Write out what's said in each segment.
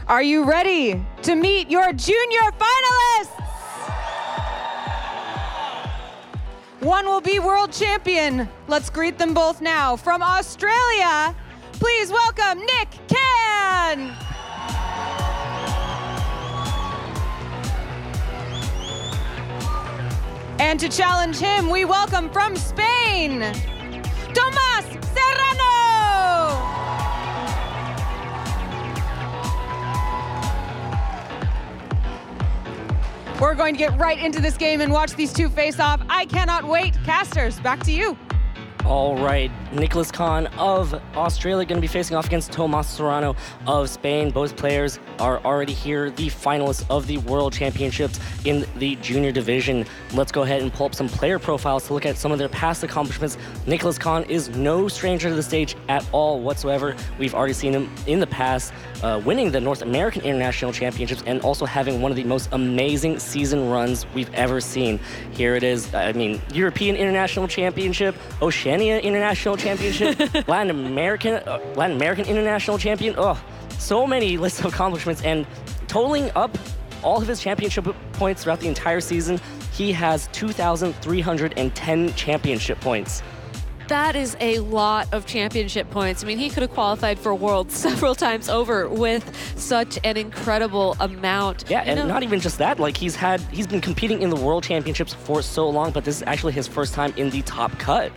Are you ready to meet your junior finalists? One will be world champion. Let's greet them both now. From Australia, please welcome Nick Can. And to challenge him, we welcome from Spain, Tomás Serrano. We're going to get right into this game and watch these two face off. I cannot wait. Casters, back to you. All right, Nicholas Kahn of Australia going to be facing off against Tomás Serrano of Spain. Both players are already here, the finalists of the World Championships in the junior division. Let's go ahead and pull up some player profiles to look at some of their past accomplishments. Nicholas Kahn is no stranger to the stage at all whatsoever. We've already seen him in the past winning the North American International Championships and also having one of the most amazing season runs we've ever seen. Here it is, European International Championship, Oceania International Championship, Latin American International Champion. Oh, so many lists of accomplishments, and totaling up all of his championship points throughout the entire season, he has 2,310 championship points. That is a lot of championship points. I mean, he could have qualified for Worlds several times over with such an incredible amount. Yeah, and not even just that. Like, he's been competing in the World Championships for so long, but this is actually his first time in the top cut.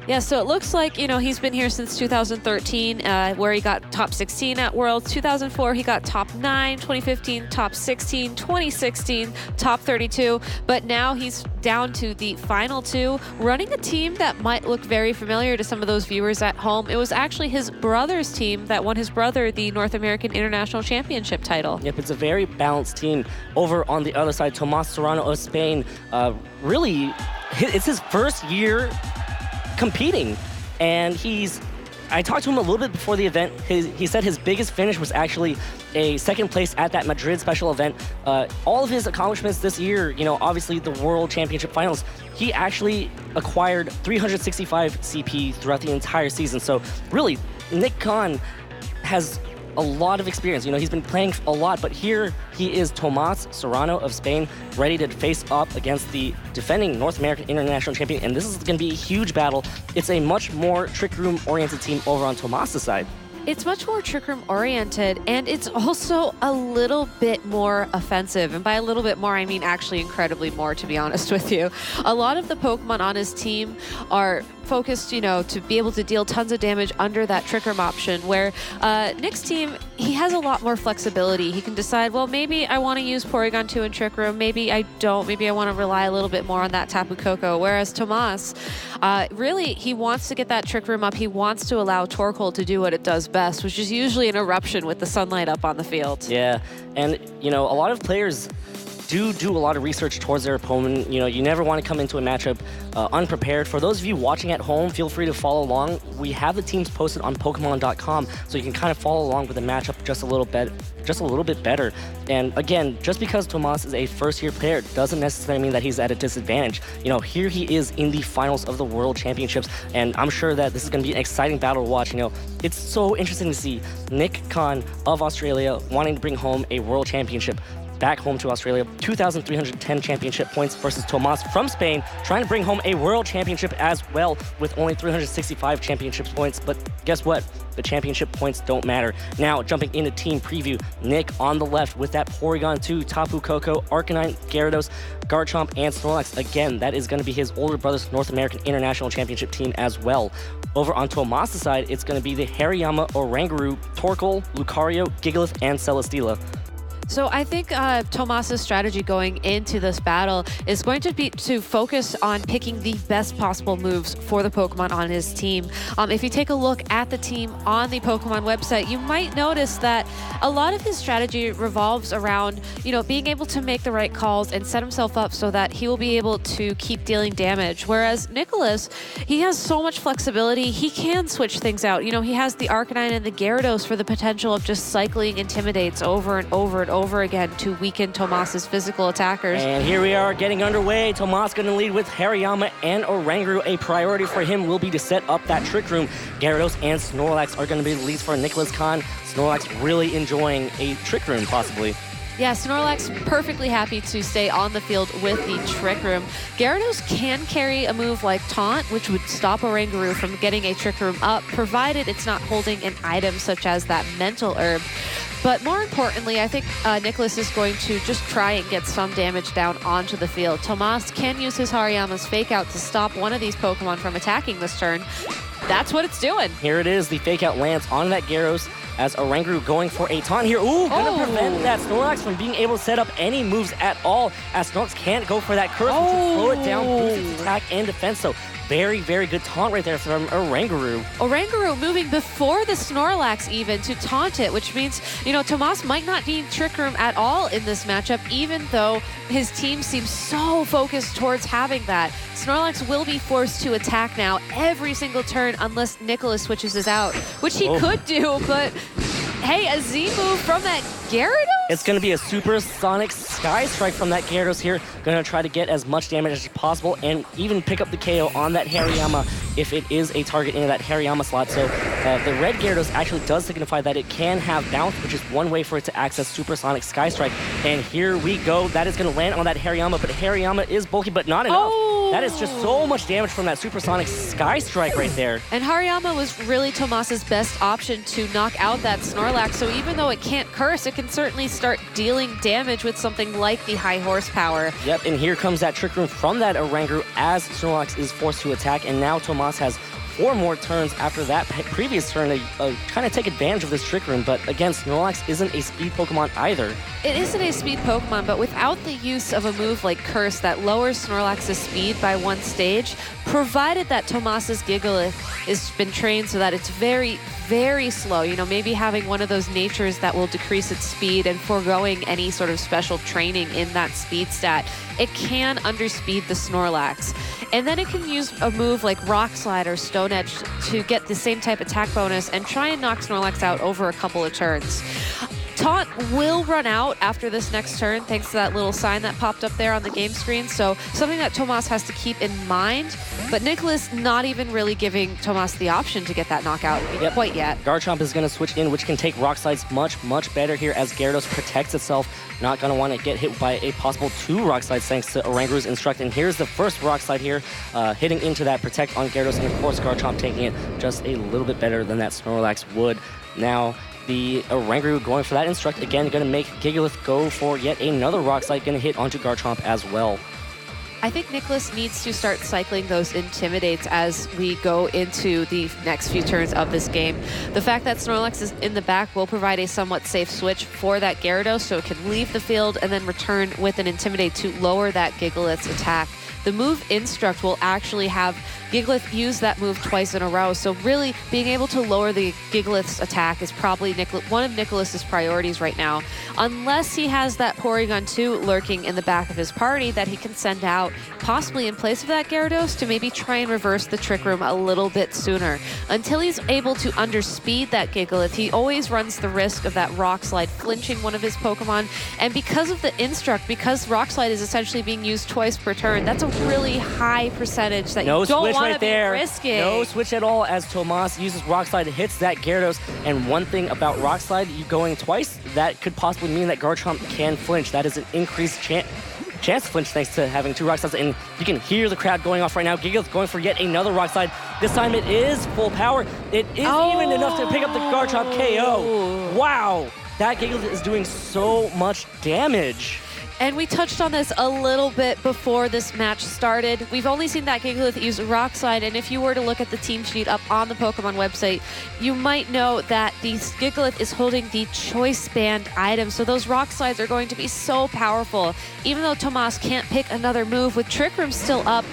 Yeah, so it looks like, he's been here since 2013, where he got top 16 at Worlds. 2004, he got top 9. 2015, top 16. 2016, top 32. But now he's down to the final two, running a team that might look very familiar to some of those viewers at home. It was actually his brother's team that won his brother the North American International Championship title. Yep, it's a very balanced team. Over on the other side, Tomás Serrano of Spain, it's his first year competing, and I talked to him a little bit before the event. He said his biggest finish was actually a second place at that Madrid special event. All of his accomplishments this year, obviously the World Championship finals, he actually acquired 365 CP throughout the entire season. So really, Nick Kahn has a lot of experience. He's been playing a lot, but here he is, Tomás Serrano of Spain, ready to face up against the defending North American International Champion, and this is going to be a huge battle. It's a much more trick room-oriented team over on Tomás's side. It's much more trick room oriented, and it's also a little bit more offensive. And by a little bit more, I mean actually incredibly more, to be honest with you. A lot of the Pokemon on his team are focused, to be able to deal tons of damage under that trick room option, where Nick's team, he has a lot more flexibility. He can decide, well, maybe I want to use Porygon 2 in trick room, maybe I don't, maybe I want to rely a little bit more on that Tapu Koko, whereas Tomás, really, he wants to get that trick room up. He wants to allow Trollkoal to do what it does best, which is usually an eruption with the sunlight up on the field. Yeah, and, a lot of players do a lot of research towards their opponent. You never want to come into a matchup unprepared. For those of you watching at home, feel free to follow along. We have the teams posted on Pokemon.com, so you can kind of follow along with the matchup just a little bit better. And again, just because Tomás is a first-year player doesn't necessarily mean that he's at a disadvantage. Here he is in the finals of the World Championships, and I'm sure that this is going to be an exciting battle to watch. It's so interesting to see Nick Kahn of Australia wanting to bring home a World Championship back home to Australia, 2,310 championship points versus Tomás from Spain, trying to bring home a World Championship as well with only 365 championship points. But guess what? The championship points don't matter. Now, jumping into team preview, Nick on the left with that Porygon 2, Tapu Koko, Arcanine, Gyarados, Garchomp, and Snorlax. Again, that is going to be his older brother's North American International Championship team as well. Over on Tomás' side, it's going to be the Hariyama, Oranguru, Trollkoal, Lucario, Gigalith, and Celesteela. So I think Tomás's strategy going into this battle is going to be to focus on picking the best possible moves for the Pokemon on his team. If you take a look at the team on the Pokemon website, you might notice that a lot of his strategy revolves around, being able to make the right calls and set himself up so that he will be able to keep dealing damage. Whereas Nicholas, he has so much flexibility. He can switch things out. He has the Arcanine and the Gyarados for the potential of just cycling Intimidates over and over and over again to weaken Tomás's physical attackers. And here we are getting underway. Tomás going to lead with Hariyama and Oranguru. A priority for him will be to set up that Trick Room. Gyarados and Snorlax are going to be the leads for Nicholas Khan. Snorlax really enjoying a Trick Room, possibly. Yeah, Snorlax perfectly happy to stay on the field with the Trick Room. Gyarados can carry a move like Taunt, which would stop Oranguru from getting a Trick Room up, provided it's not holding an item such as that Mental Herb. But more importantly, I think Nicholas is going to just try and get some damage down onto the field. Tomás can use his Hariyama's Fake Out to stop one of these Pokemon from attacking this turn. That's what it's doing. Here it is. The Fake Out lands on that Gyarados as Oranguru going for a taunt here. Ooh, gonna prevent that Snorlax from being able to set up any moves at all, as Snorlax can't go for that curse, which will slow it down, boost its attack and defense. So very, very good taunt right there from Oranguru. Oranguru moving before the Snorlax even to taunt it, which means, you know, Tomás might not need Trick Room at all in this matchup, even though his team seems so focused towards having that. Snorlax will be forced to attack now every single turn unless Nicholas switches his out, which he could do, but hey, a Z move from that Gyarados? It's going to be a supersonic Sky Strike from that Gyarados here. Going to try to get as much damage as possible and even pick up the KO on that Hariyama if it is a target into that Hariyama slot. So the red Gyarados actually does signify that it can have bounce, which is one way for it to access supersonic Sky Strike. And here we go. That is going to land on that Hariyama, but Hariyama is bulky, but not enough. That is just so much damage from that supersonic Sky Strike right there. And Hariyama was really Tomás's best option to knock out that Snorlax. So even though it can't curse, it can certainly start dealing damage with something like the high horsepower. Yep, and here comes that Trick Room from that Oranguru as Snorlax is forced to attack. And now Tomás has 4 more turns after that previous turn to kind of take advantage of this Trick Room. But again, Snorlax isn't a speed Pokemon either. It isn't a speed Pokemon, but without the use of a move like Curse that lowers Snorlax's speed by 1 stage, provided that Tomás's Gigalith has been trained so that it's very, very slow, you know, maybe having one of those natures that will decrease its speed and foregoing any sort of special training in that speed stat, it can underspeed the Snorlax. And then it can use a move like Rock Slide or Stone Edge to get the same type attack bonus and try and knock Snorlax out over a couple of turns. Taunt will run out after this next turn, thanks to that little sign that popped up there on the game screen. So something that Tomás has to keep in mind, but Nicholas not even really giving Tomás the option to get that knockout quite yet. Garchomp is going to switch in, which can take Rock Slides much, much better here as Gyarados protects itself. Not going to want to get hit by a possible 2 Rock Slides thanks to Oranguru's Instruct. And here's the first Rock Slide here, hitting into that Protect on Gyarados, and of course Garchomp taking it just a little bit better than that Snorlax would. Now, the Oranguru going for that Instruct, again, going to make Gigalith go for yet another Rock Slide, going to hit onto Garchomp as well. I think Nicholas needs to start cycling those Intimidates as we go into the next few turns of this game. The fact that Snorlax is in the back will provide a somewhat safe switch for that Gyarados, so it can leave the field and then return with an Intimidate to lower that Gigalith's attack. The move Instruct will actually have Gigalith use that move twice in a row, so really being able to lower the Gigalith's attack is probably one of Nicholas's priorities right now, unless he has that Porygon 2 lurking in the back of his party that he can send out, possibly in place of that Gyarados, to maybe try and reverse the Trick Room a little bit sooner. Until he's able to underspeed that Gigalith, he always runs the risk of that Rock Slide flinching one of his Pokemon, and because of the Instruct, because Rock Slide is essentially being used twice per turn, that's a really high percentage that you don't want to be risking. No switch at all as Tomás uses Rock Slide, hits that Gyarados. And one thing about Rock Slide, you going twice, that could possibly mean that Garchomp can flinch. That is an increased chance to flinch thanks to having 2 Rock Slides. And you can hear the crowd going off right now. Gigalith going for yet another Rock Slide. This time it is full power. It is even enough to pick up the Garchomp KO. Wow, that Gigalith is doing so much damage. And we touched on this a little bit before this match started. We've only seen that Gigalith use Rock Slide, and if you were to look at the team sheet up on the Pokemon website, you might know that the Gigalith is holding the Choice Band item, so those Rock Slides are going to be so powerful. Even though Tomás can't pick another move, with Trick Room still up,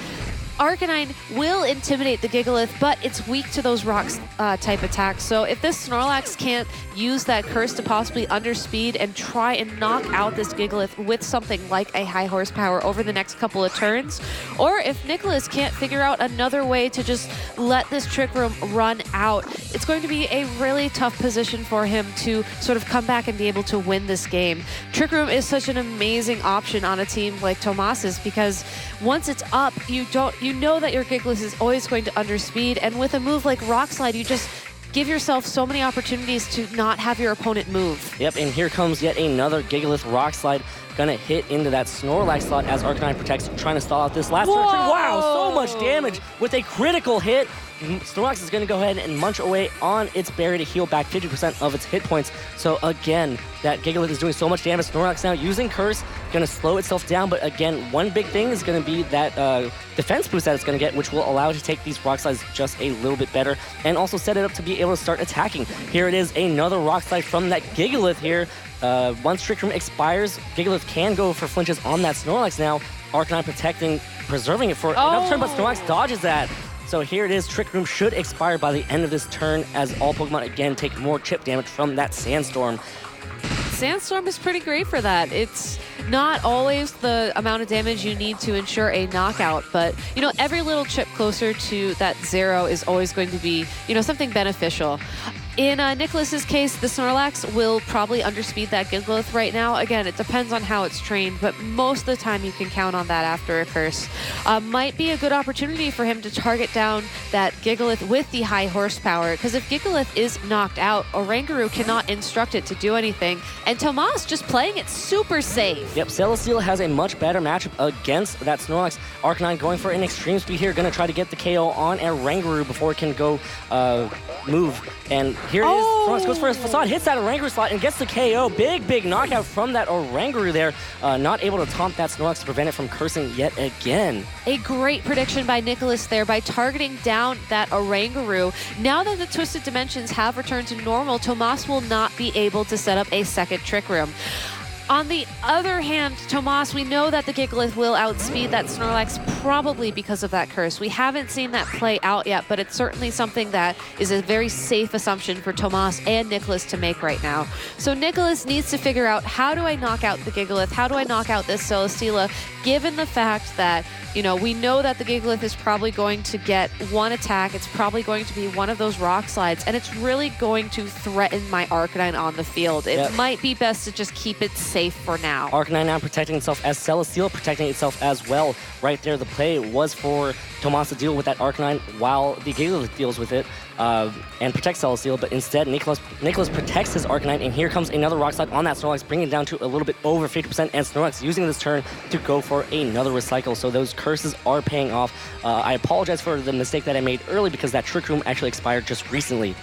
Arcanine will intimidate the Gigalith, but it's weak to those rocks type attacks. So if this Snorlax can't use that curse to possibly underspeed and try and knock out this Gigalith with something like a high horsepower over the next couple of turns, or if Nicholas can't figure out another way to just let this Trick Room run out, it's going to be a really tough position for him to sort of come back and be able to win this game. Trick Room is such an amazing option on a team like Tomás's because once it's up, you know that your Gigalith is always going to underspeed, and with a move like Rock Slide, you just give yourself so many opportunities to not have your opponent move. Yep, and here comes yet another Gigalith Rock Slide. Gonna hit into that Snorlax slot as Arcanine protects, trying to stall out this last turn. Wow, so much damage with a critical hit. Snorlax is gonna go ahead and munch away on its berry to heal back 50% of its hit points. So again, that Gigalith is doing so much damage. Snorlax now using Curse, gonna slow itself down, but again, one big thing is gonna be that defense boost that it's gonna get, which will allow it to take these Rock Slides just a little bit better, and also set it up to be able to start attacking. Here it is, another Rock Slide from that Gigalith here. Once Trick Room expires, Gigalith can go for flinches on that Snorlax now. Arcanine protecting, preserving it for another turn, but Snorlax dodges that. So here it is, Trick Room should expire by the end of this turn as all Pokemon again take more chip damage from that Sandstorm. Sandstorm is pretty great for that. It's not always the amount of damage you need to ensure a knockout, but every little chip closer to that 0 is always going to be something beneficial. In Nicholas's case, the Snorlax will probably underspeed that Gigalith right now. Again, it depends on how it's trained, but most of the time you can count on that after a curse. Might be a good opportunity for him to target down that Gigalith with the high horsepower, because if Gigalith is knocked out, Oranguru cannot instruct it to do anything, and Tomás just playing it super safe. Yep, Celesteela has a much better matchup against that Snorlax. Arcanine going for an extreme speed here, gonna try to get the KO on Oranguru before it can go move. And here it is, Snorlax goes for his Facade, hits that Oranguru slot and gets the KO. Big knockout from that Oranguru there. Not able to taunt that Snorlax to prevent it from cursing yet again. A great prediction by Nicholas there by targeting down that Oranguru. Now that the Twisted Dimensions have returned to normal, Tomás will not be able to set up a second Trick Room. On the other hand, Tomás, we know that the Gigalith will outspeed that Snorlax probably because of that curse. We haven't seen that play out yet, but it's certainly something that is a very safe assumption for Tomás and Nicholas to make right now. So Nicholas needs to figure out, how do I knock out the Gigalith? How do I knock out this Celesteela? Given the fact that, we know that the Gigalith is probably going to get one attack. It's probably going to be one of those Rock Slides, and it's really going to threaten my Arcanine on the field. It might be best to just keep it safe for now. Arcanine now protecting itself as Celesteela protecting itself as well. Right there, the play was for Tomás to deal with that Arcanine while the Gigalith deals with it and protects Celesteela, but instead Nicholas protects his Arcanine, and here comes another Rock Slide on that Snorlax, bringing it down to a little bit over 50%, and Snorlax using this turn to go for another Recycle. So those curses are paying off. I apologize for the mistake that I made early because that Trick Room actually expired just recently.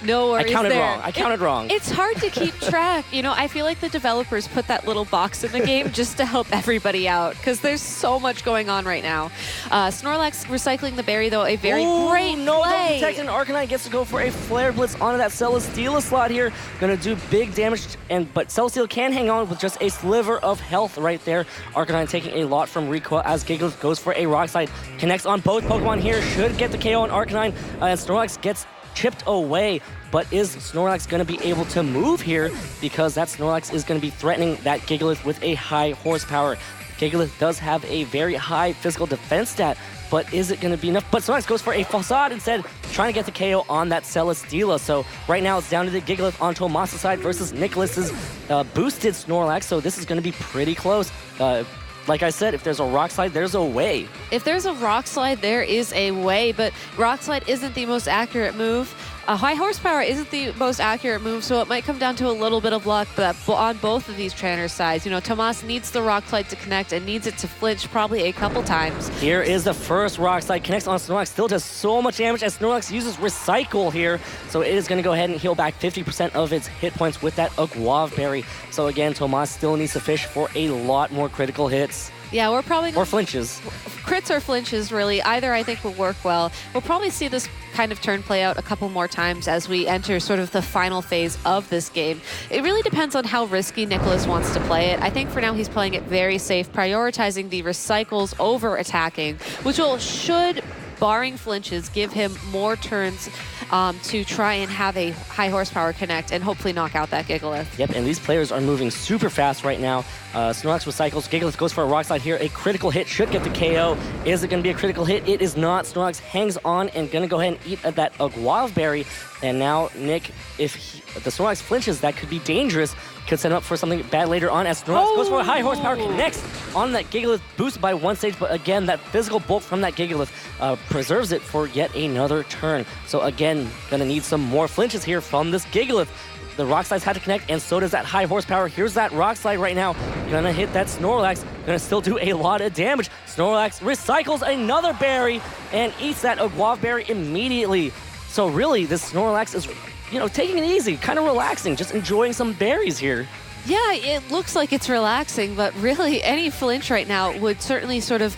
No worries. I counted wrong. It's hard to keep track. I feel like the developers put that little box in the game just to help everybody out because there's so much going on right now. Snorlax recycling the berry, though, a very great play. Protect, and Arcanine gets to go for a Flare Blitz onto that Celesteela slot here. Gonna do big damage, but Celesteela can hang on with just a sliver of health right there. Arcanine taking a lot from recoil as Gigalith goes for a Rock Slide. Connects on both Pokemon here. Should get the KO on Arcanine, and Snorlax gets chipped away, but is Snorlax going to be able to move here? Because that Snorlax is going to be threatening that Gigalith with a high horsepower. Gigalith does have a very high physical defense stat, but is it going to be enough? But Snorlax goes for a Facade instead, trying to get the KO on that Celesteela. So right now it's down to the Gigalith on Tomás' side versus Nicholas's boosted Snorlax, so this is going to be pretty close. Like I said, if there's a Rock Slide, there's a way. If there's a Rock Slide, there is a way, but Rock Slide isn't the most accurate move. High Horsepower isn't the most accurate move, so it might come down to a little bit of luck, but on both of these trainers' sides. Tomás needs the Rock Slide to connect and needs it to flinch probably a couple times. Here is the first Rock Slide, connects on Snorlax, still does so much damage as Snorlax uses Recycle here, so it is going to go ahead and heal back 50% of its hit points with that Aguave Berry. So again, Tomás still needs to fish for a lot more critical hits. Yeah, we're probably Or flinches. crits or flinches, really. Either I think will work well. We'll probably see this kind of turn play out a couple more times as we enter sort of the final phase of this game. It really depends on how risky Nicholas wants to play it. I think for now he's playing it very safe, prioritizing the recycles over attacking, which should, barring flinches, give him more turns to try and have a high horsepower connect and hopefully knock out that Gigalith. Yep, and these players are moving super fast right now. Snorlax recycles. Gigalith goes for a rock slide here. A critical hit should get the KO. Is it going to be a critical hit? It is not. Snorlax hangs on and going to go ahead and eat at that Guava Berry. And now Nick, if the Snorlax flinches, that could be dangerous. Could set him up for something bad later on as Snorlax goes for a high horsepower, connects on that Gigalith, boosted by one stage, but again, that physical bulk from that Gigalith preserves it for yet another turn. So again, gonna need some more flinches here from this Gigalith. The rock slides had to connect, and so does that high horsepower. Here's that rock slide right now. Gonna hit that Snorlax. Gonna still do a lot of damage. Snorlax recycles another berry and eats that Guava Berry immediately. So really, this Snorlax is, taking it easy, kind of relaxing, just enjoying some berries here. Yeah, it looks like it's relaxing, but really any flinch right now would certainly sort of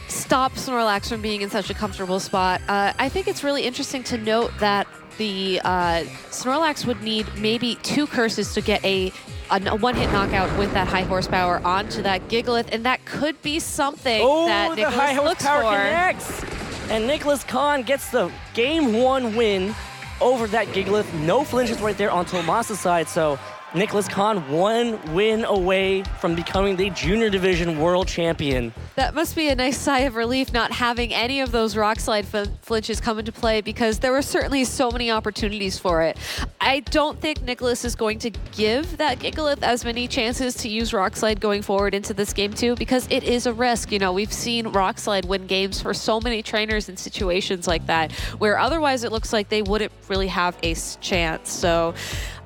stop Snorlax from being in such a comfortable spot. I think it's really interesting to note that the Snorlax would need maybe 2 curses to get a one-hit knockout with that high horsepower onto that Gigalith, and that could be something that Nicholas the high horsepower looks for. Connects, and Nicholas Khan gets the Game 1 win over that Gigalith. No flinches right there on Tomás's side, so Nicholas Khan 1 win away from becoming the Junior Division World Champion. That must be a nice sigh of relief not having any of those rock slide flinches come into play, because there were certainly so many opportunities for it. I don't think Nicholas is going to give that Gigalith as many chances to use rock slide going forward into this game too, because it is a risk. We've seen rock slide win games for so many trainers in situations like that, where otherwise it looks like they wouldn't really have a chance. So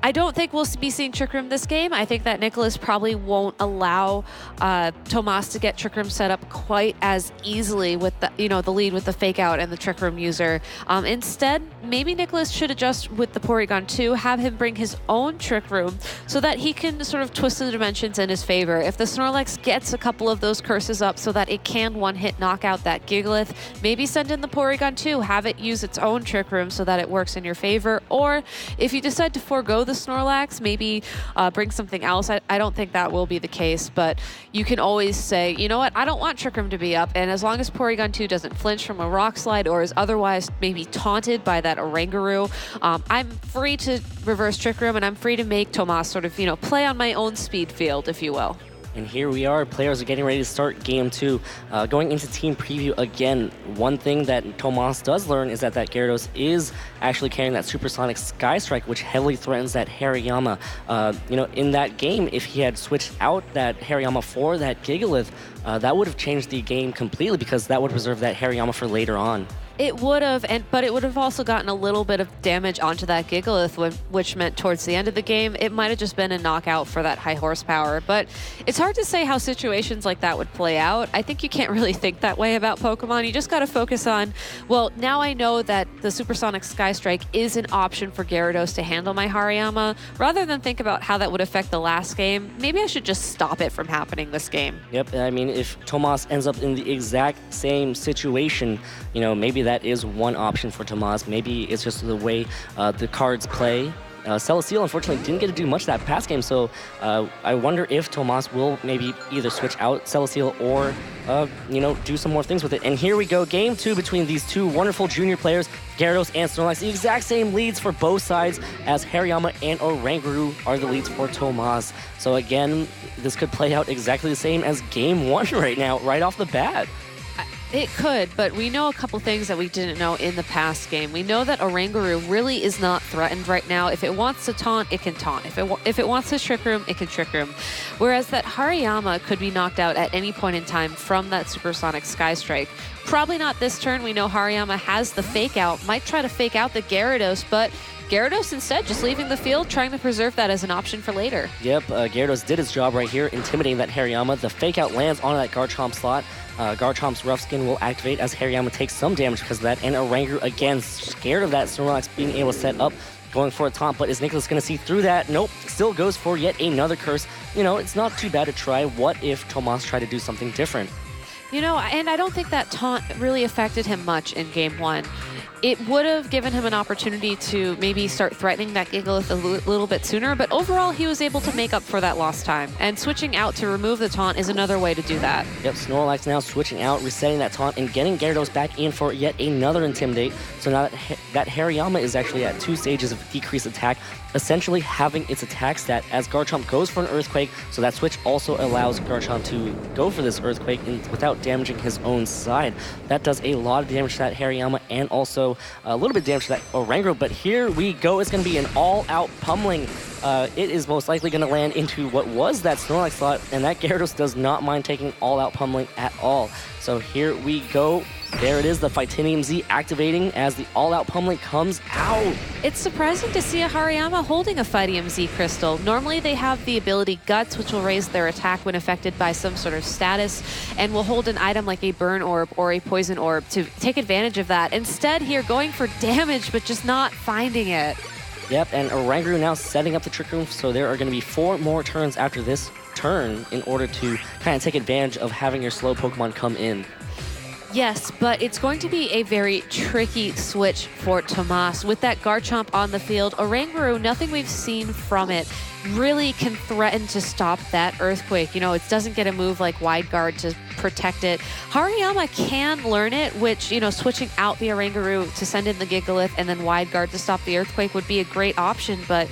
I don't think we'll be seeing Trick Room this game. I think that Nicholas probably won't allow Tomás to get Trick Room set up quite as easily with the lead with the fake out and the Trick Room user. Instead, maybe Nicholas should adjust with the Porygon 2, have him bring his own Trick Room so that he can sort of twist the dimensions in his favor. If the Snorlax gets a couple of those curses up so that it can one-hit knock out that Gigalith, maybe send in the Porygon 2, have it use its own Trick Room so that it works in your favor. Or if you decide to forego the Snorlax, maybe bring something else. I don't think that will be the case, but you can always say, you know what, I don't want Trick Room to be up, and as long as Porygon 2 doesn't flinch from a rock slide or is otherwise maybe taunted by that Oranguru, I'm free to reverse Trick Room, and I'm free to make Tomás sort of, play on my own speed field, if you will. And here we are, players are getting ready to start Game 2. Going into team preview again, one thing that Tomás does learn is that Gyarados is actually carrying that Supersonic Sky Strike, which heavily threatens that Hariyama. In that game, if he had switched out that Hariyama for that Gigalith, that would have changed the game completely, because that would preserve that Hariyama for later on. It would have, but it would have also gotten a little bit of damage onto that Gigalith, which meant towards the end of the game, it might have just been a knockout for that high horsepower. But it's hard to say how situations like that would play out. I think you can't really think that way about Pokemon. You just got to focus on, well, now I know that the Supersonic Sky Strike is an option for Gyarados to handle my Hariyama. Rather than think about how that would affect the last game, maybe I should just stop it from happening this game. Yep, I mean, if Tomás ends up in the exact same situation, maybe that is one option for Tomás. Maybe it's just the way the cards play. Celesteela, unfortunately, didn't get to do much that past game, so I wonder if Tomás will maybe either switch out Celesteela or, do some more things with it. And here we go, Game 2 between these two wonderful junior players, Gyarados and Snorlax. The exact same leads for both sides, as Hariyama and Oranguru are the leads for Tomás. So again, this could play out exactly the same as Game 1 right now, right off the bat. It could, but we know a couple things that we didn't know in the past game. We know that Oranguru really is not threatened right now. If it wants to taunt, it can taunt. If it wants to Trick Room, it can Trick Room. Whereas that Hariyama could be knocked out at any point in time from that Supersonic Sky Strike. Probably not this turn. We know Hariyama has the fake out, might try to fake out the Gyarados, but Gyarados instead just leaving the field, trying to preserve that as an option for later. Yep, Gyarados did his job right here, intimidating that Hariyama. The fake out lands on that Garchomp slot. Garchomp's Rough Skin will activate as Hariyama takes some damage because of that, and Oranguru, again, scared of that Snorlax being able to set up going for a taunt, but is Nicholas going to see through that? Nope, still goes for yet another curse. You know, it's not too bad to try. What if Tomás tried to do something different? You know, and I don't think that taunt really affected him much in game one. It would have given him an opportunity to maybe start threatening that Gigalith a little bit sooner, but overall he was able to make up for that lost time. And switching out to remove the taunt is another way to do that. Yep, Snorlax now switching out, resetting that taunt, and getting Gyarados back in for yet another Intimidate. So now that Hariyama is actually at 2 stages of decreased attack, essentially having its attack stat as Garchomp goes for an Earthquake, so that switch also allows Garchomp to go for this Earthquake without damaging his own side. That does a lot of damage to that Hariyama and also a little bit of damage to that Oranguru, but here we go. It's going to be an all-out pummeling. It is most likely going to land into what was that Snorlax slot, and that Gyarados does not mind taking all-out pummeling at all. So here we go. There it is, the Fightinium Z activating as the all-out pummeling comes out. It's surprising to see a Hariyama holding a Fightinium Z crystal. Normally they have the ability Guts, which will raise their attack when affected by some sort of status, and will hold an item like a Burn Orb or a Poison Orb to take advantage of that. Instead here, going for damage, but just not finding it. Yep, and Oranguru now setting up the Trick Room, so there are going to be 4 more turns after this turn in order to kind of take advantage of having your slow Pokemon come in. Yes, but it's going to be a very tricky switch for Tomás. With that Garchomp on the field, Oranguru, nothing we've seen from it really can threaten to stop that Earthquake. You know, it doesn't get a move like Wide Guard to protect it. Hariyama can learn it, which, you know, switching out the Oranguru to send in the Gigalith and then Wide Guard to stop the Earthquake would be a great option, but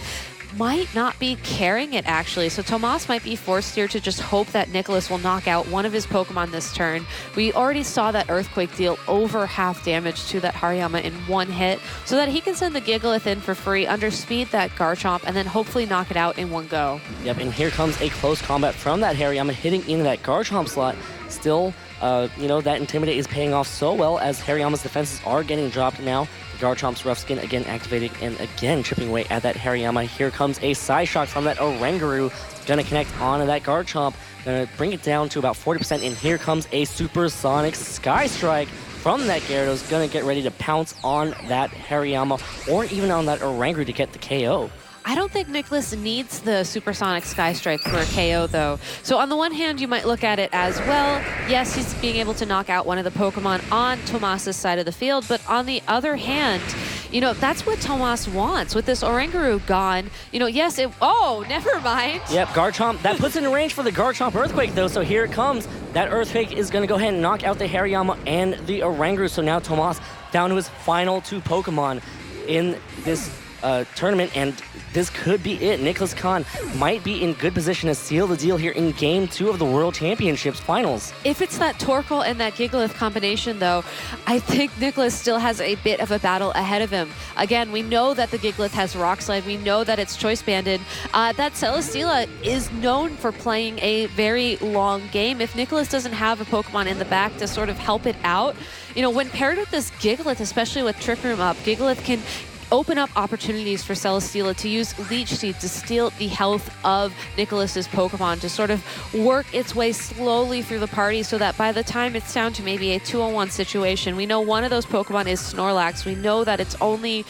might not be carrying it, actually. So Tomás might be forced here to just hope that Nicholas will knock out one of his Pokemon this turn. We already saw that Earthquake deal over half damage to that Hariyama in 1 hit, so that he can send the Gigalith in for free, underspeed that Garchomp, and then hopefully knock it out in 1 go. Yep, and here comes a close combat from that Hariyama hitting into that Garchomp slot. Still, you know, that Intimidate is paying off so well as Hariyama's defenses are getting dropped now. Garchomp's Rough Skin again activating and again chipping away at that Hariyama. Here comes a Side Shock from that Oranguru. Gonna connect onto that Garchomp. Gonna bring it down to about 40%, and here comes a Supersonic Sky Strike from that Gyarados. Gonna get ready to pounce on that Hariyama or even on that Oranguru to get the KO. I don't think Nicholas needs the Supersonic Sky Strike for a KO, though. So on the one hand, you might look at it as, well, yes, he's being able to knock out one of the Pokemon on Tomás's side of the field, but on the other hand, you know, that's what Tomás wants. With this Oranguru gone, you know, yes, oh, never mind. Yep, Garchomp, that puts it in range for the Garchomp Earthquake, though, so here it comes. That Earthquake is going to go ahead and knock out the Hariyama and the Oranguru, so now Tomás down to his final 2 Pokemon in this tournament, and this could be it. Nicholas Khan might be in good position to seal the deal here in Game 2 of the World Championships Finals. If it's that Trollkoal and that Gigalith combination, though, I think Nicholas still has a bit of a battle ahead of him. Again, we know that the Gigalith has Rock Slide. We know that it's Choice Banded. That Celesteela is known for playing a very long game. If Nicholas doesn't have a Pokemon in the back to sort of help it out, you know, when paired with this Gigalith, especially with Trick Room up, Gigalith can open up opportunities for Celesteela to use Leech Seed to steal the health of Nicholas's Pokemon, to sort of work its way slowly through the party so that by the time it's down to maybe a 2-on-1 situation, we know one of those Pokemon is Snorlax. We know that it's only,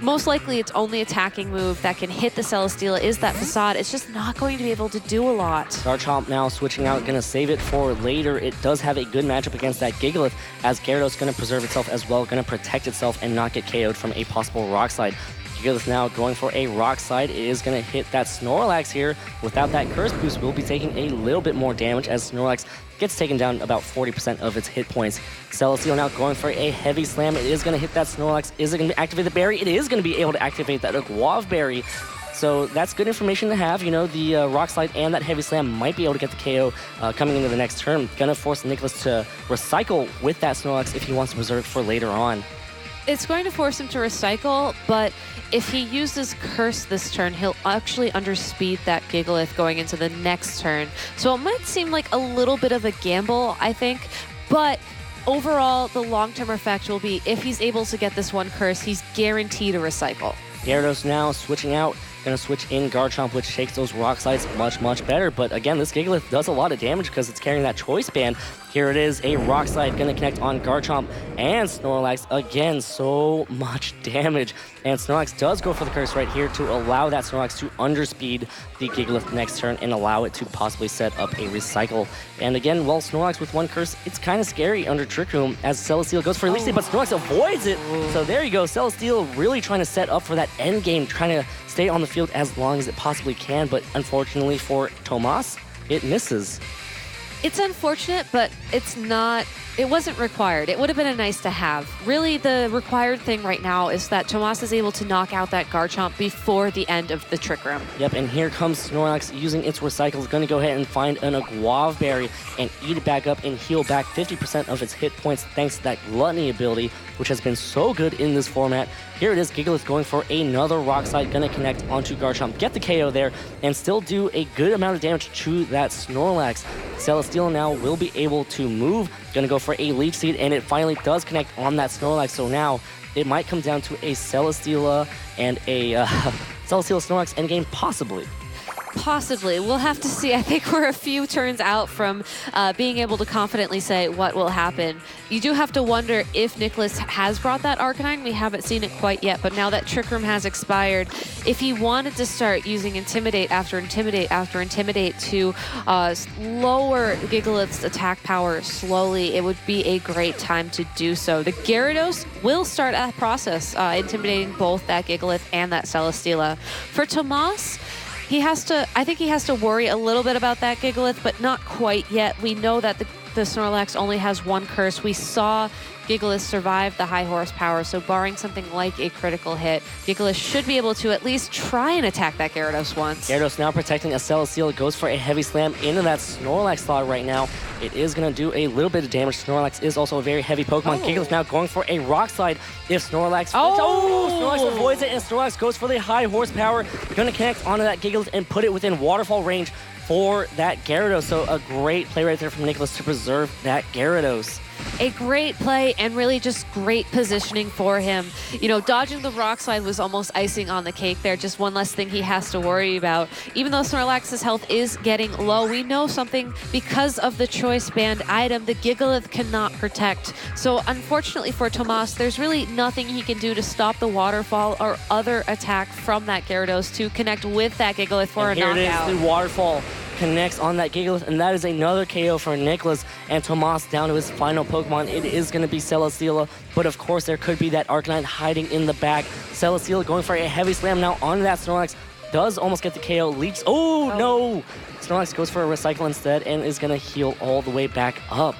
most likely its only attacking move that can hit the Celesteela is that Facade. It's just not going to be able to do a lot. Garchomp now switching out, gonna save it for later. It does have a good matchup against that Gigalith, as Gyarados gonna preserve itself as well, gonna protect itself and not get KO'd from a possible Rock Slide. Gigalith now going for a Rock Slide. It is going to hit that Snorlax here. Without that Curse Boost, we'll be taking a little bit more damage as Snorlax gets taken down about 40% of its hit points. Celesteela now going for a Heavy Slam. It is going to hit that Snorlax. Is it going to activate the Berry? It is going to be able to activate that Guava Berry. So that's good information to have. You know, the Rock Slide and that Heavy Slam might be able to get the KO coming into the next turn. Gonna force Nicholas to recycle with that Snorlax if he wants to preserve it for later on. It's going to force him to recycle, but if he uses Curse this turn, he'll actually underspeed that Gigalith going into the next turn. So it might seem like a little bit of a gamble, I think, but overall, the long-term effect will be if he's able to get this one Curse, he's guaranteed a recycle. Gyarados now switching out, Going to switch in Garchomp, which takes those rock slides much, much better. But again, this Gigalith does a lot of damage because it's carrying that choice band. Here it is, a rock slide going to connect on Garchomp and Snorlax. Again, so much damage. And Snorlax does go for the curse right here to allow that Snorlax to underspeed the Gigalith next turn and allow it to possibly set up a recycle. And again, well, Snorlax with one curse, it's kind of scary under Trick Room as Celesteela goes for Leech Seed, but Snorlax avoids it. So there you go, Celesteela really trying to set up for that end game, trying to stay on the field as long as it possibly can, but unfortunately for Tomás, it misses. It's unfortunate, but it wasn't required. It would have been a nice to have. Really, the required thing right now is that Tomás is able to knock out that Garchomp before the end of the Trick Room. Yep, and here comes Snorlax using its Recycle. It's going to go ahead and find an Aguav Berry and eat it back up and heal back 50% of its hit points thanks to that Gluttony ability, which has been so good in this format. Here it is, Gigalith going for another Rock Slide, going to connect onto Garchomp, get the KO there, and still do a good amount of damage to that Snorlax. Celesteela now will be able to move, going to go for a Leech Seed, and it finally does connect on that Snorlax, so now it might come down to a Celesteela and a Celesteela Snorlax endgame, possibly. Possibly. We'll have to see. I think we're a few turns out from being able to confidently say what will happen. You do have to wonder if Nicholas has brought that Arcanine. We haven't seen it quite yet, but now that Trick Room has expired, if he wanted to start using Intimidate after Intimidate after Intimidate to lower Gigalith's attack power slowly, it would be a great time to do so. The Gyarados will start that process, intimidating both that Gigalith and that Celesteela. For Tomás, I think he has to worry a little bit about that Gigalith, but not quite yet. We know that the Snorlax only has one curse. We saw Gigalith survive the high horsepower, so barring something like a critical hit, Gigalith should be able to at least try and attack that Gyarados once. Gyarados now protecting a Celesteela, goes for a heavy slam into that Snorlax slot right now. It is going to do a little bit of damage. Snorlax is also a very heavy Pokemon. Gigalith now going for a Rock Slide. If Snorlax... Snorlax avoids it, and Snorlax goes for the high horsepower. Going to connect onto that Gigalith and put it within waterfall range for that Gyarados. So a great play right there from Nicholas to preserve that Gyarados. A great play and really just great positioning for him. You know, dodging the Rock Slide was almost icing on the cake there. Just one less thing he has to worry about. Even though Snorlax's health is getting low, we know something because of the Choice Band item the Gigalith cannot protect. So unfortunately for Tomás, there's really nothing he can do to stop the waterfall or other attack from that Gyarados to connect with that Gigalith for a knockout. Here it is, the waterfall connects on that Gigalith, and that is another KO for Nicholas, and Tomás down to his final Pokemon. It is going to be Celesteela, but of course there could be that Arcanine hiding in the back. Celesteela going for a heavy slam now onto that Snorlax, does almost get the KO, leaks. Oh no! Snorlax goes for a Recycle instead and is going to heal all the way back up.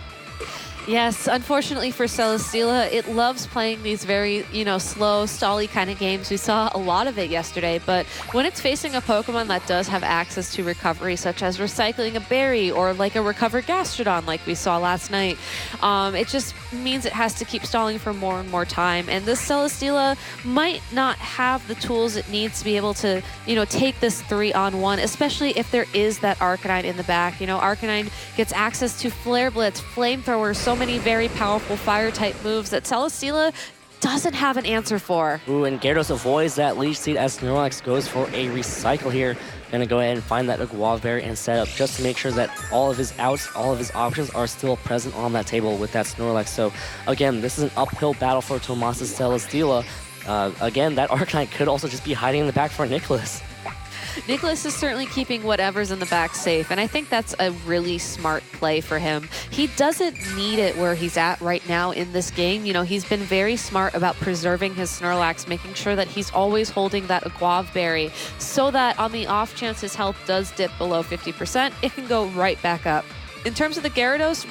Yes, unfortunately for Celesteela, it loves playing these very, slow, stally kind of games. We saw a lot of it yesterday, but when it's facing a Pokemon that does have access to recovery, such as recycling a berry or like a recovered Gastrodon like we saw last night, it just means it has to keep stalling for more and more time. And this Celesteela might not have the tools it needs to be able to, take this 3-on-1, especially if there is that Arcanine in the back. Arcanine gets access to Flare Blitz, Flamethrower, so many very powerful fire-type moves that Celesteela doesn't have an answer for. Ooh, and Gyarados avoids that Leech Seed as Snorlax goes for a Recycle here. Gonna go ahead and find that Aguav Berry and set up just to make sure that all of his outs, all of his options are still present on that table with that Snorlax. So again, this is an uphill battle for Tomás' Celesteela. Again, that Arcanine could also just be hiding in the back for Nicholas. Nicholas is certainly keeping whatever's in the back safe, and I think that's a really smart play for him. He doesn't need it where he's at right now in this game. He's been very smart about preserving his Snorlax, making sure that he's always holding that Aguav Berry so that on the off chance his health does dip below 50%, it can go right back up. In terms of the Gyarados,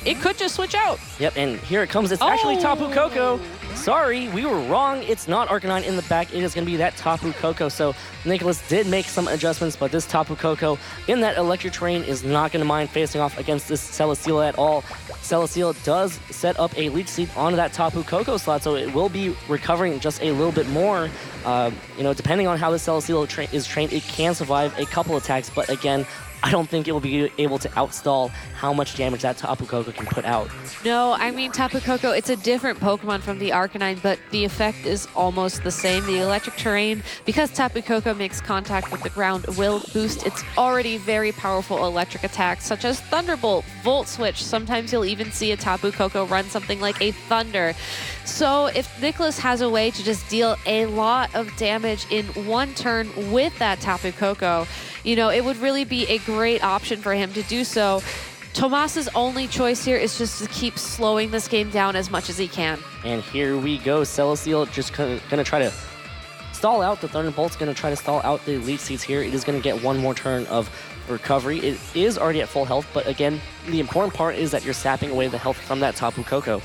it could just switch out. Yep, and here it comes. It's actually Tapu Koko. Sorry, we were wrong. It's not Arcanine in the back. It is going to be that Tapu Koko. So Nicholas did make some adjustments, but this Tapu Koko in that electric terrain is not going to mind facing off against this Celesteela at all. Celesteela does set up a Leech Seed onto that Tapu Koko slot, so it will be recovering just a little bit more. Depending on how the Celesteela is trained, it can survive a couple attacks, but again, I don't think it will be able to outstall how much damage that Tapu Koko can put out. No, I mean, Tapu Koko, it's a different Pokemon from the Arcanine, but the effect is almost the same. The electric terrain, because Tapu Koko makes contact with the ground, will boost its already very powerful electric attacks, such as Thunderbolt, Volt Switch. Sometimes you'll even see a Tapu Koko run something like a Thunder. So if Nicholas has a way to just deal a lot of damage in one turn with that Tapu Koko, you know, it would really be a great option for him to do so. Tomás's only choice here is just to keep slowing this game down as much as he can. And here we go. Celesteal just going to try to stall out. The Thunderbolt's going to try to stall out the Leaf Seeds here. It is going to get one more turn of recovery. It is already at full health, but again, the important part is that you're sapping away the health from that Tapu Koko.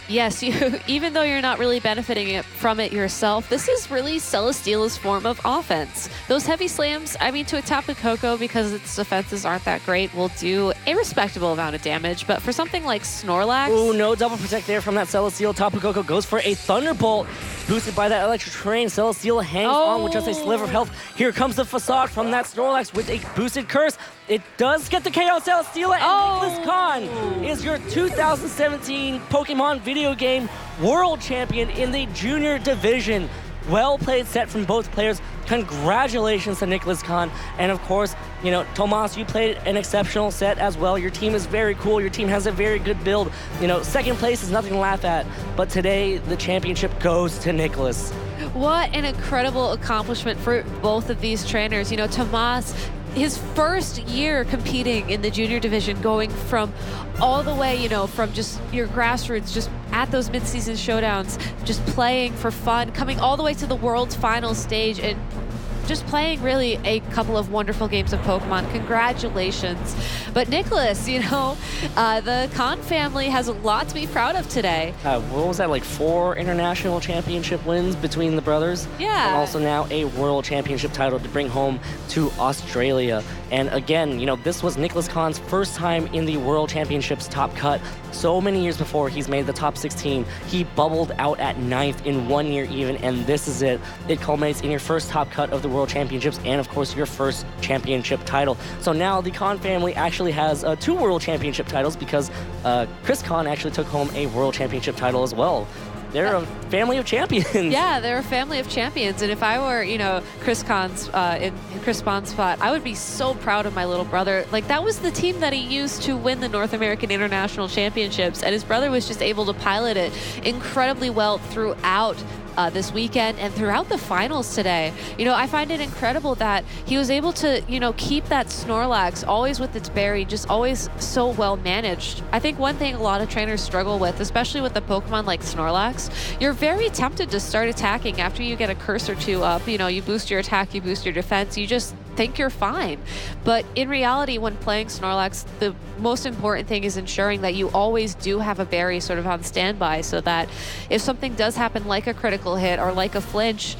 Yes, even though you're not really benefiting from it yourself, this is really Celesteela's form of offense. Those heavy slams, I mean, to a Tapu Koko, because its defenses aren't that great, will do a respectable amount of damage. But for something like Snorlax... Ooh, no double protect there from that Celesteal. Tapu Koko goes for a Thunderbolt. Boosted by that electric terrain, Celesteal hangs on with just a sliver of health. Here comes the facade from that Snorlax with a boosted curse. It does get the KO. Celesteal, and Nicholas Khan is your 2017 Pokemon video game world champion in the junior division. Well played set from both players. Congratulations to Nicholas Khan. And of course, you know, Tomás, you played an exceptional set as well. Your team is very cool. Your team has a very good build. You know, second place is nothing to laugh at. But today, the championship goes to Nicholas. What an incredible accomplishment for both of these trainers. You know, Tomás, his first year competing in the junior division, going from all the way, you know, from just your grassroots, just at those mid-season showdowns, just playing for fun, coming all the way to the world's final stage, and just playing really a couple of wonderful games of Pokemon. Congratulations. But Nicholas, you know, the Khan family has a lot to be proud of today. What was that, like 4 international championship wins between the brothers? Yeah. And also now a world championship title to bring home to Australia. And again, you know, this was Nicholas Khan's first time in the World Championships top cut. So many years before, he's made the top 16. He bubbled out at 9th in 1 year even, and this is it. It culminates in your first top cut of the World Championships and, of course, your first championship title. So now the Khan family actually has 2 World Championship titles because Chris Khan actually took home a World Championship title as well. They're a family of champions. Yeah, they're a family of champions. And if I were, you know, Chris Khan's in Chris Spawn's spot, I would be so proud of my little brother. Like, that was the team that he used to win the North American International Championships, and his brother was just able to pilot it incredibly well throughout this weekend and throughout the finals today. You know, I find it incredible that he was able to, you know, keep that Snorlax always with its berry, just always so well managed. I think one thing a lot of trainers struggle with, especially with the Pokemon like Snorlax, you're very tempted to start attacking after you get a curse or 2 up. You know, you boost your attack, you boost your defense, you just think you're fine. But in reality, when playing Snorlax, the most important thing is ensuring that you always do have a berry sort of on standby, so that if something does happen like a critical hit or like a flinch,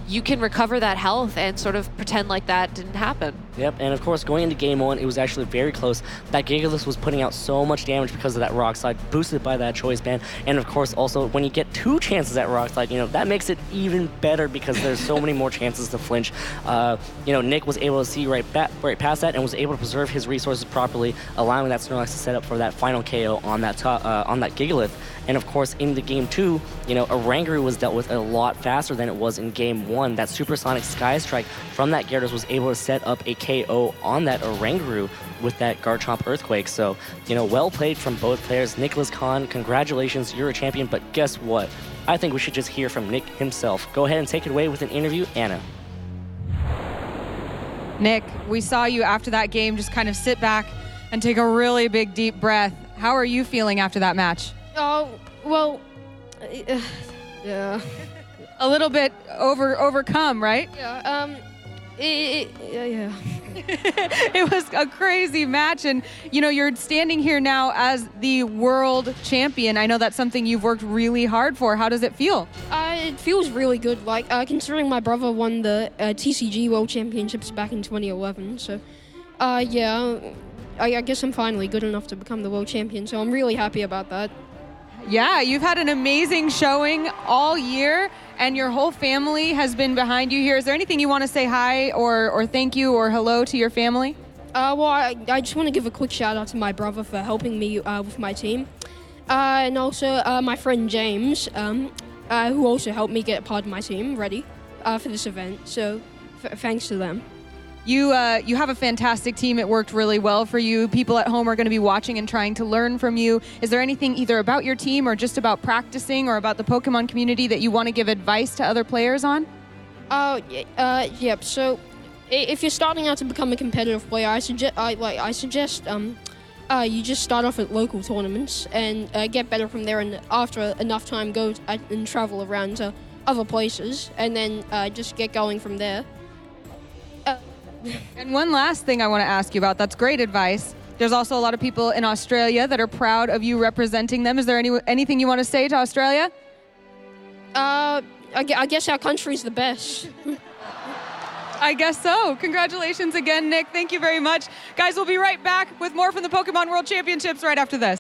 you can recover that health and sort of pretend like that didn't happen. Yep, and of course, going into Game 1, it was actually very close. That Gigalith was putting out so much damage because of that Rock Slide, boosted by that Choice Band. And of course, also, when you get 2 chances at Rock Slide, you know, that makes it even better because there's so many more chances to flinch. You know, Nick was able to see right past that and was able to preserve his resources properly, allowing that Snorlax to set up for that final KO on that Gigalith. And of course, in the Game 2, you know, Oranguru was dealt with a lot faster than it was in Game 1. That Supersonic Sky Strike from that Gyarados was able to set up a KO on that Oranguru with that Garchomp Earthquake. So, you know, well played from both players. Nicholas Khan, congratulations, you're a champion. But guess what? I think we should just hear from Nick himself. Go ahead and take it away with an interview, Anna. Nick, we saw you after that game just kind of sit back and take a really big, deep breath. How are you feeling after that match? Oh, well, yeah. A little bit overcome, right? Yeah, yeah. It was a crazy match, and you know, you're standing here now as the world champion. I know that's something you've worked really hard for. How does it feel? It feels really good, like, considering my brother won the TCG World Championships back in 2011, so, yeah, I guess I'm finally good enough to become the world champion, so I'm really happy about that. Yeah, you've had an amazing showing all year, and your whole family has been behind you here. Is there anything you want to say hi or thank you or hello to your family? Well, I just want to give a quick shout out to my brother for helping me with my team. And also my friend James, who also helped me get part of my team ready for this event. So thanks to them. You have a fantastic team. It worked really well for you. People at home are going to be watching and trying to learn from you. Is there anything either about your team or just about practicing or about the Pokemon community that you want to give advice to other players on? Yep. So if you're starting out to become a competitive player, I suggest you just start off at local tournaments and get better from there, and after enough time go and travel around to other places, and then just get going from there. And one last thing I want to ask you about, that's great advice. There's also a lot of people in Australia that are proud of you representing them. Is there anything you want to say to Australia? I guess our country's the best. I guess so. Congratulations again, Nick. Thank you very much. Guys, we'll be right back with more from the Pokemon World Championships right after this.